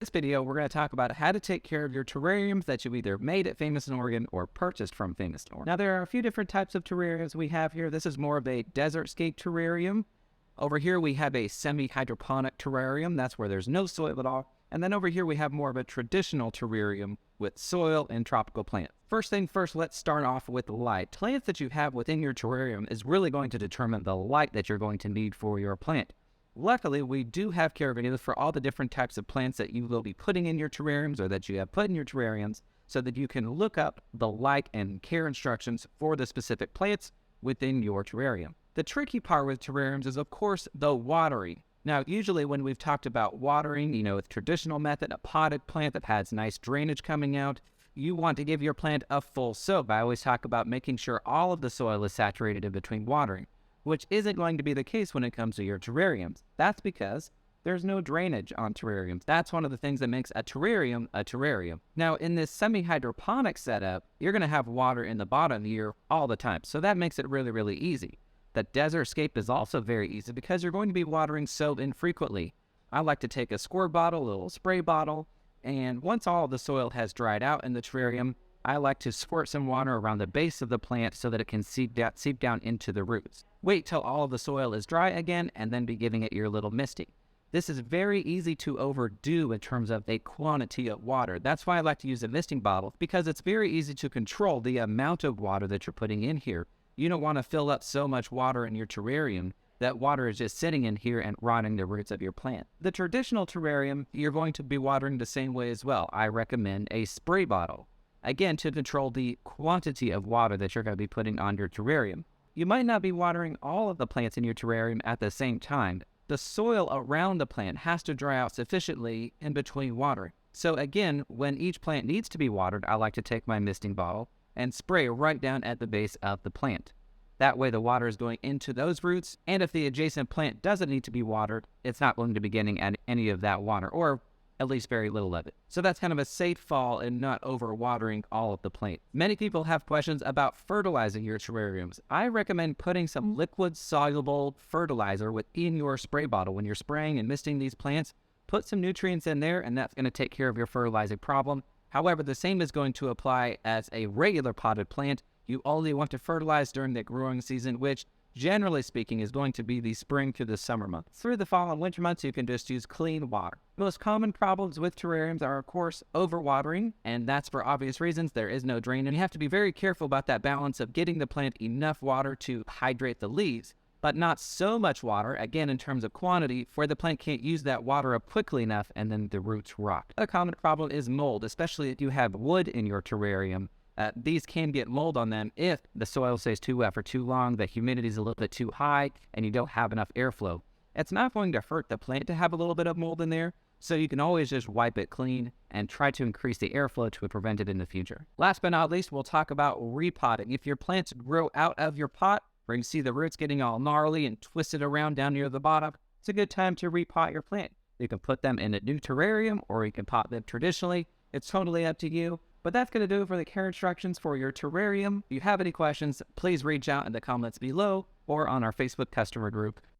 This video, we're going to talk about how to take care of your terrariums that you either made at Famous in Oregon or purchased from Famous in Oregon. Now, there are a few different types of terrariums we have here. This is more of a desert-scape terrarium. Over here, we have a semi-hydroponic terrarium. That's where there's no soil at all. And then over here, we have more of a traditional terrarium with soil and tropical plants. First thing first, let's start off with light. Plants that you have within your terrarium is really going to determine the light that you're going to need for your plant. Luckily, we do have care videos for all the different types of plants that you will be putting in your terrariums or that you have put in your terrariums so that you can look up the light and care instructions for the specific plants within your terrarium. The tricky part with terrariums is, of course, the watering. Now, usually when we've talked about watering, with traditional method, a potted plant that has nice drainage coming out, you want to give your plant a full soak. I always talk about making sure all of the soil is saturated in between watering, which isn't going to be the case when it comes to your terrariums. That's because there's no drainage on terrariums. That's one of the things that makes a terrarium a terrarium. Now, in this semi-hydroponic setup, you're going to have water in the bottom here all the time, so that makes it really, really easy. The desert scape is also very easy because you're going to be watering so infrequently. I like to take a squirt bottle, a little spray bottle, and once all of the soil has dried out in the terrarium, I like to squirt some water around the base of the plant so that it can seep down into the roots. Wait till all of the soil is dry again and then be giving it your little misting. This is very easy to overdo in terms of a quantity of water. That's why I like to use a misting bottle, because it's very easy to control the amount of water that you're putting in here. You don't want to fill up so much water in your terrarium that water is just sitting in here and rotting the roots of your plant. The traditional terrarium, you're going to be watering the same way as well. I recommend a spray bottle, again, to control the quantity of water that you're going to be putting on your terrarium. You might not be watering all of the plants in your terrarium at the same time. The soil around the plant has to dry out sufficiently in between watering. So again, when each plant needs to be watered, I like to take my misting bottle and spray right down at the base of the plant. That way the water is going into those roots, and if the adjacent plant doesn't need to be watered, it's not going to be getting any of that water, or at least very little of it. So that's kind of a safe fall and not over-watering all of the plant. Many people have questions about fertilizing your terrariums. I recommend putting some liquid soluble fertilizer within your spray bottle. When you're spraying and misting these plants, put some nutrients in there, and that's going to take care of your fertilizing problem. However, the same is going to apply as a regular potted plant. You only want to fertilize during the growing season, which generally speaking is going to be the spring to the summer months. Through the fall and winter months, you can just use clean water. Most common problems with terrariums are, of course, overwatering, and that's for obvious reasons. There is no drain, and you have to be very careful about that balance of getting the plant enough water to hydrate the leaves, but not so much water, again in terms of quantity, where the plant can't use that water up quickly enough and then the roots rot. A common problem is mold, especially if you have wood in your terrarium. These can get mold on them if the soil stays too wet for too long, the humidity is a little bit too high, and you don't have enough airflow. It's not going to hurt the plant to have a little bit of mold in there, so you can always just wipe it clean and try to increase the airflow to prevent it in the future. Last but not least, we'll talk about repotting. If your plants grow out of your pot, where you see the roots getting all gnarly and twisted around down near the bottom, it's a good time to repot your plant. You can put them in a new terrarium, or you can pot them traditionally. It's totally up to you. But that's going to do it for the care instructions for your terrarium. If you have any questions, please reach out in the comments below or on our Facebook customer group.